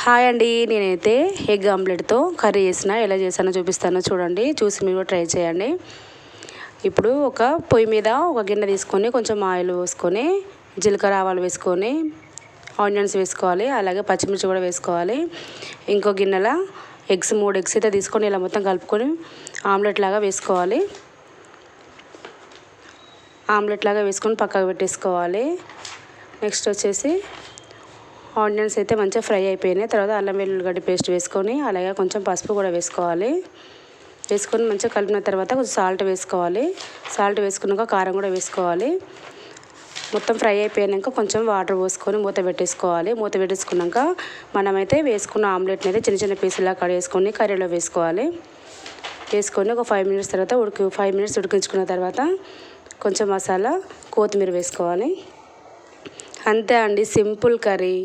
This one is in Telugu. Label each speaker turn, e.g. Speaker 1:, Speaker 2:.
Speaker 1: హాయ్ అండి, నేనైతే ఎగ్ ఆమ్లెట్తో కర్రీ చేసిన. ఎలా చేసానో చూపిస్తానో చూడండి, చూసి మీరు ట్రై చేయండి. ఇప్పుడు ఒక పొయ్యి మీద ఒక గిన్నె తీసుకొని కొంచెం ఆయిల్ పోసుకొని జీలకర్ర ఆవాలు వేసుకొని ఆనియన్స్ వేసుకోవాలి, అలాగే పచ్చిమిర్చి కూడా వేసుకోవాలి. ఇంకో గిన్నెలో ఎగ్స్ 3 ఎగ్స్ అయితే తీసుకొని ఇలా మొత్తం కలుపుకొని ఆమ్లెట్ లాగా వేసుకోవాలి. ఆమ్లెట్ లాగా వేసుకొని పక్కకు పెట్టేసుకోవాలి. నెక్స్ట్ వచ్చేసి ఆనియన్స్ అయితే మంచిగా ఫ్రై అయిపోయినాయి. తర్వాత అల్లం వెల్లుల్లిగడ్డ పేస్ట్ వేసుకొని అలాగే కొంచెం పసుపు కూడా వేసుకోవాలి. వేసుకొని మంచిగా కలిపిన తర్వాత కొంచెం సాల్ట్ వేసుకోవాలి. సాల్ట్ వేసుకున్నాక కారం కూడా వేసుకోవాలి. మొత్తం ఫ్రై అయిపోయాక కొంచెం వాటర్ పోసుకొని మూత పెట్టేసుకోవాలి. మూత పెట్టేసుకున్నాక మనమైతే వేసుకున్న ఆమ్లెట్ని అయితే చిన్న చిన్న పీసులా కట్ చేసుకొని కర్రీలో వేసుకోవాలి. వేసుకొని ఒక 5 మినిట్స్ తర్వాత 5 మినిట్స్ ఉడికించుకున్న తర్వాత కొంచెం మసాలా కొత్తిమీర వేసుకోవాలి. అంతే అండి, సింపుల్ కర్రీ.